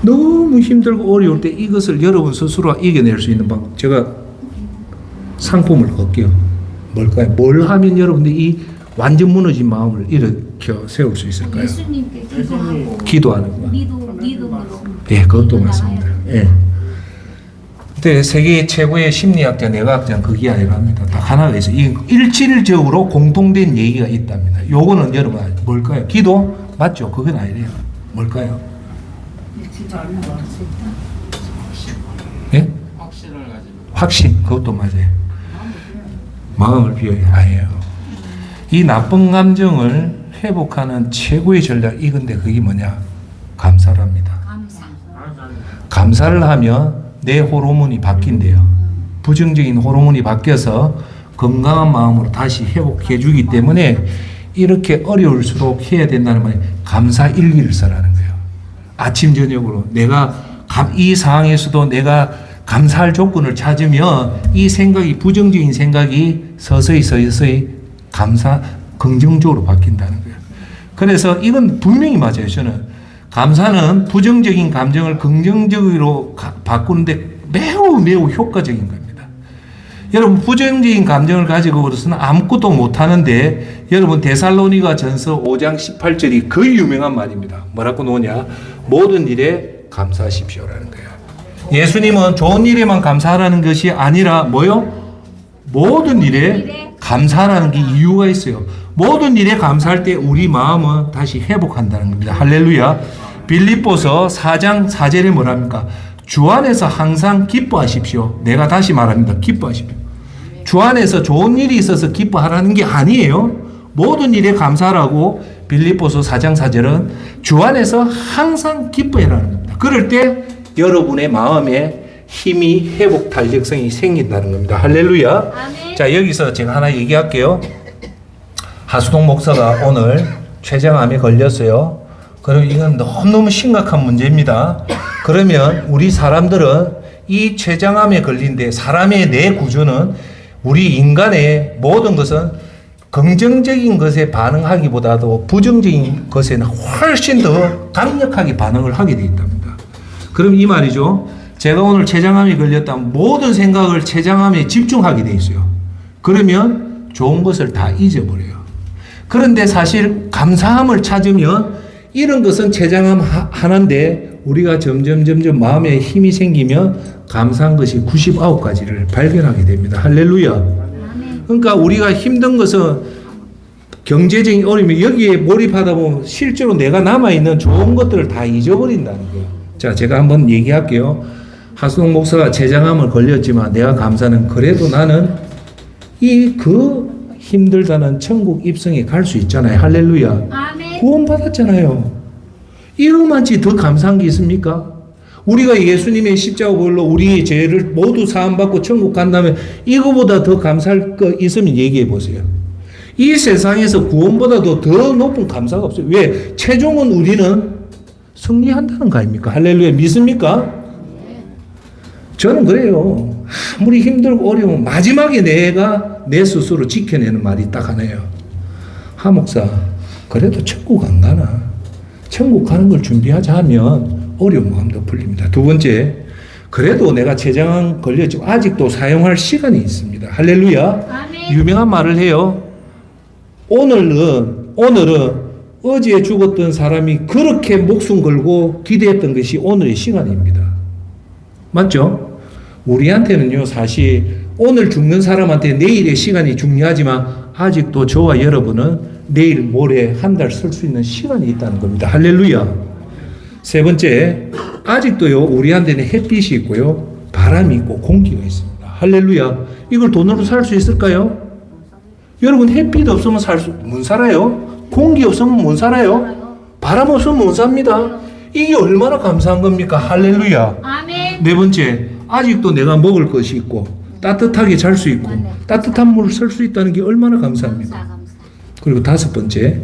S1: 너무 힘들고 어려울 때 이것을 여러분 스스로가 이겨낼 수 있는 방법, 제가 상품을 걸게요. 뭘까요? 뭘 하면 여러분들이 이 완전 무너진 마음을 일으켜 세울 수 있을까요?
S2: 예수님께 기도하고
S1: 기도하는 거.
S2: 믿음으로.
S1: 예, 그것도 맞습니다. 예. 근데 세계 최고의 심리학자, 뇌과학자는 그게 아니랍니다. 딱 하나가 있어요. 이 일질적으로 공통된 얘기가 있답니다. 요거는 여러분 뭘까요? 기도? 맞죠? 그건 아니래요. 뭘까요? 예? 확신. 그것도 맞아요. 마음을 비워야 아니에요. 이 나쁜 감정을 회복하는 최고의 전략 이건데 그게 뭐냐? 감사랍니다. 감사를 하면 내 호르몬이 바뀐대요. 부정적인 호르몬이 바뀌어서 건강한 마음으로 다시 회복해 주기 때문에 이렇게 어려울수록 해야 된다는 말이 감사 일기를 써라는 거예요. 아침 저녁으로 내가 이 상황에서도 내가 감사할 조건을 찾으면 이 생각이 부정적인 생각이 서서히 긍정적으로 바뀐다는 거예요. 그래서 이건 분명히 맞아요. 저는 감사는 부정적인 감정을 긍정적으로 바꾸는데 매우 효과적인 겁니다. 여러분 부정적인 감정을 가지고서는 아무것도 못하는데 여러분 데살로니가 전서 5장 18절이 거의 유명한 말입니다. 뭐라고 나오냐? 모든 일에 감사하십시오라는 거예요. 예수님은 좋은 일에만 감사하라는 것이 아니라 뭐요? 모든 일에 감사하라는 게 이유가 있어요. 모든 일에 감사할 때 우리 마음은 다시 회복한다는 겁니다. 할렐루야. 빌립보서 4장 4절에 뭐랍니까? 주 안에서 항상 기뻐하십시오. 내가 다시 말합니다. 기뻐하십시오. 주 안에서 좋은 일이 있어서 기뻐하라는 게 아니에요. 모든 일에 감사하라고 빌립보서 4장 4절은 주 안에서 항상 기뻐해라는 겁니다. 그럴 때 여러분의 마음에 힘이 회복 탄력성이 생긴다는 겁니다. 할렐루야.
S2: 아멘.
S1: 자, 여기서 제가 하나 얘기할게요. 하수동 목사가 오늘 췌장암에 걸렸어요. 그럼 이건 너무너무 심각한 문제입니다. 그러면 우리 사람들은 이 췌장암에 걸린데 사람의 뇌 구조는 우리 인간의 모든 것은 긍정적인 것에 반응하기보다도 부정적인 것에는 훨씬 더 강력하게 반응을 하게 되어 있답니다. 그럼 이 말이죠. 제가 오늘 췌장암에 걸렸다면 모든 생각을 췌장암에 집중하게 돼 있어요. 그러면 좋은 것을 다 잊어버려요. 그런데 사실 감사함을 찾으면 이런 것은 췌장암 하나인데 우리가 점점 마음에 힘이 생기면 감사한 것이 99가지를 발견하게 됩니다. 할렐루야. 그러니까 우리가 힘든 것은 경제적인 어려움이 여기에 몰입하다 보면 실제로 내가 남아있는 좋은 것들을 다 잊어버린다는 거예요. 자, 제가 한번 얘기할게요. 하수동 목사가 췌장암을 걸렸지만 내가 감사는 그래도 나는 힘들다는 천국 입성에 갈 수 있잖아요. 할렐루야.
S2: 아멘.
S1: 구원받았잖아요. 이거만치 더 감사한 게 있습니까? 우리가 예수님의 십자가 보혈로 우리의 죄를 모두 사함받고 천국 간다면 이거보다 더 감사할 거 있으면 얘기해 보세요. 이 세상에서 구원보다도 더 높은 감사가 없어요. 왜? 최종은 우리는 승리한다는 거 아닙니까? 할렐루야. 믿습니까? 저는 그래요. 아무리 힘들고 어려우면 마지막에 내가 내 스스로 지켜내는 말이 딱 하나예요. 하 목사, 그래도 천국 안 가나? 천국 가는 걸 준비하자 하면 어려운 마음도 풀립니다. 두 번째, 그래도 내가 췌장암 걸렸지만 아직도 사용할 시간이 있습니다. 할렐루야.
S2: 아멘.
S1: 유명한 말을 해요. 오늘은 어제 죽었던 사람이 그렇게 목숨 걸고 기대했던 것이 오늘의 시간입니다. 맞죠? 우리한테는요, 사실 오늘 죽는 사람한테 내일의 시간이 중요하지만 아직도 저와 여러분은 내일 모레 한 달 설 수 있는 시간이 있다는 겁니다. 할렐루야. 세 번째, 아직도요, 우리한테는 햇빛이 있고요, 바람이 있고 공기가 있습니다. 할렐루야. 이걸 돈으로 살 수 있을까요? 여러분, 햇빛 없으면 못 살아요? 공기 없으면 못 살아요? 바람 없으면 못 삽니다. 이게 얼마나 감사한 겁니까? 할렐루야.
S2: 아멘.
S1: 네 번째, 아직도 내가 먹을 것이 있고 따뜻하게 잘 수 있고 따뜻한 물을 쓸 수 있다는 게 얼마나 감사합니다.
S2: 감사.
S1: 그리고 다섯 번째,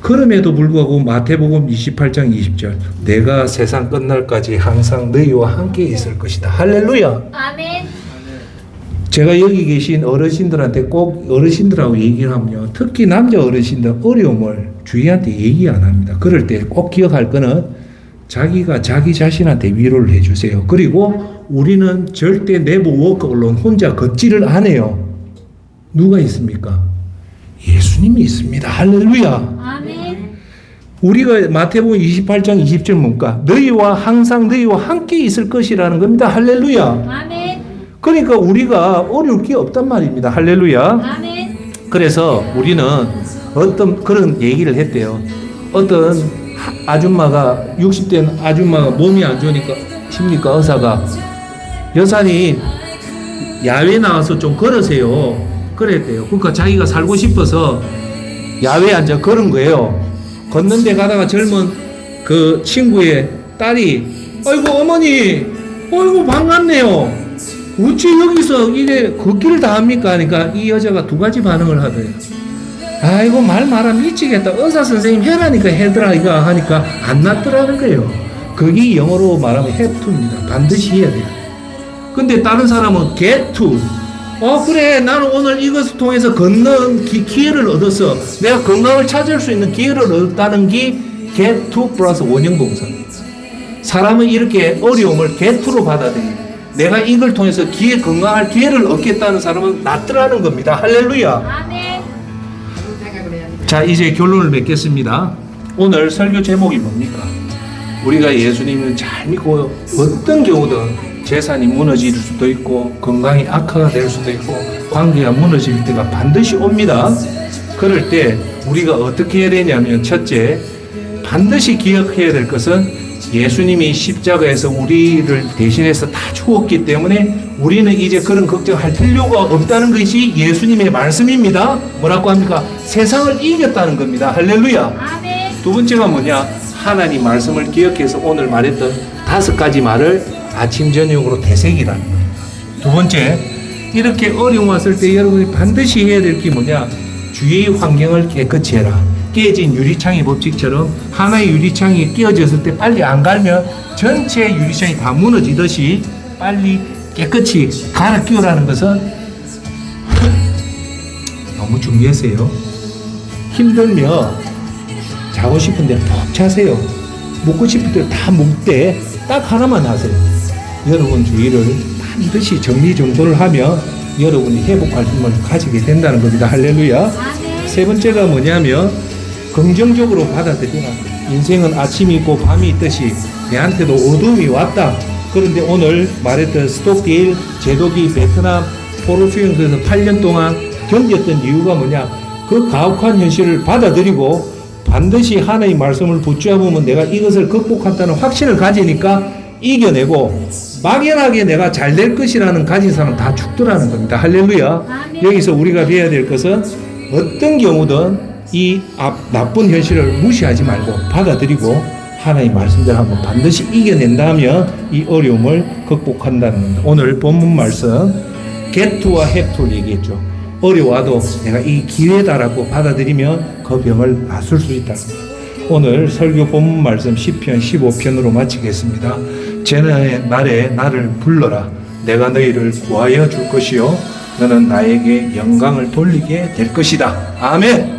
S1: 그럼에도 불구하고 마태복음 28장 20절, 내가 세상 끝날까지 항상 너희와 함께 있을 것이다. 할렐루야.
S2: 아멘.
S1: 제가 여기 계신 어르신들한테 꼭 어르신들하고 얘기를 하면요, 특히 남자 어르신들 어려움을 주위한테 얘기 안 합니다. 그럴 때 꼭 기억할 거는 자기가 자기 자신한테 위로를 해주세요. 그리고 우리는 절대 내부 워크홀론 혼자 걷지를 안 해요. 누가 있습니까? 예수님이 있습니다. 할렐루야.
S2: 아멘.
S1: 우리가 마태복음 28장 20절 뭡니까? 너희와 항상 너희와 함께 있을 것이라는 겁니다. 할렐루야.
S2: 아멘.
S1: 그러니까 우리가 어려울 게 없단 말입니다. 할렐루야.
S2: 아멘.
S1: 그래서 우리는 어떤 그런 얘기를 했대요. 어떤 아줌마가 60대 아줌마가 몸이 안 좋으니까 십니까 의사가, 여사님 야외 나와서 좀 걸으세요 그랬대요. 그러니까 자기가 살고 싶어서 야외에 앉아 걸은 거예요. 걷는데 가다가 젊은 그 친구의 딸이, 아이고 어머니, 아이고 반갑네요, 어찌 여기서 이래 걷기를 다 합니까? 하니까 이 여자가 두 가지 반응을 하더래요. 아이고 말 말아 미치겠다, 의사 선생님 해라니까 해더라 이거 하니까 안 낫더라는 거예요. 그게 영어로 말하면 have to입니다. 반드시 해야 돼요. 근데 다른 사람은 get to, 그래 나는 오늘 이것을 통해서 걷는 기회를 얻었어, 내가 건강을 찾을 수 있는 기회를 얻었다는 게 get to 플러스 원형 동사입니다. 사람은 이렇게 어려움을 get to로 받아들여요. 내가 이걸 통해서 건강할 기회를 얻겠다는 사람은 낫더라는 겁니다. 할렐루야.
S2: 아멘.
S1: 자, 이제 결론을 맺겠습니다. 오늘 설교 제목이 뭡니까? 우리가 예수님을 잘 믿고 어떤 경우든 재산이 무너질 수도 있고 건강이 악화가 될 수도 있고 관계가 무너질 때가 반드시 옵니다. 그럴 때 우리가 어떻게 해야 되냐면, 첫째, 반드시 기억해야 될 것은 예수님이 십자가에서 우리를 대신해서 다 죽었기 때문에 우리는 이제 그런 걱정할 필요가 없다는 것이 예수님의 말씀입니다. 뭐라고 합니까? 세상을 이겼다는 겁니다. 할렐루야.
S2: 아멘.
S1: 두 번째가 뭐냐? 하나님 말씀을 기억해서 오늘 말했던 5가지 말을 아침 저녁으로 되새기라는 겁니다. 두 번째, 이렇게 어려움 왔을 때 여러분이 반드시 해야 될 게 뭐냐? 주위의 환경을 깨끗이 해라. 깨진 유리창의 법칙처럼 하나의 유리창이 깨어졌을 때 빨리 안 갈면 전체 유리창이 다 무너지듯이 빨리 깨끗이 갈아 끼우라는 것은 너무 중요하세요. 힘들면 자고 싶은데 푹 자세요. 먹고 싶을 때 다 먹되 딱 하나만 하세요. 여러분 주위를 반드시 정리정돈을 하면 여러분이 회복할 힘을 가지게 된다는 겁니다. 할렐루야.
S2: 아멘.
S1: 세 번째가 뭐냐면 긍정적으로 받아들이라. 인생은 아침이 있고 밤이 있듯이 내한테도 어둠이 왔다. 그런데 오늘 말했던 스톡딜 제독이 베트남 포로 수용소에서 8년 동안 견뎠던 이유가 뭐냐? 그 가혹한 현실을 받아들이고 반드시 하나의 말씀을 붙잡으면 내가 이것을 극복한다는 확신을 가지니까 이겨내고 막연하게 내가 잘 될 것이라는 가진 사람 다 죽더라는 겁니다. 할렐루야.
S2: 아멘.
S1: 여기서 우리가 배워야 될 것은 어떤 경우든 이 나쁜 현실을 무시하지 말고 받아들이고 하나의 말씀대로 한번 반드시 이겨낸다면 이 어려움을 극복한다는 겁니다. 오늘 본문 말씀 get to와 have to를 얘기했죠. 어려워도 내가 이 기회다라고 받아들이면 그 병을 낫을 수 있다. 오늘 설교 본문 말씀 시편 15편으로 마치겠습니다. 재난의 날에 나를 불러라. 내가 너희를 구하여 줄 것이요 너는 나에게 영광을 돌리게 될 것이다. 아멘.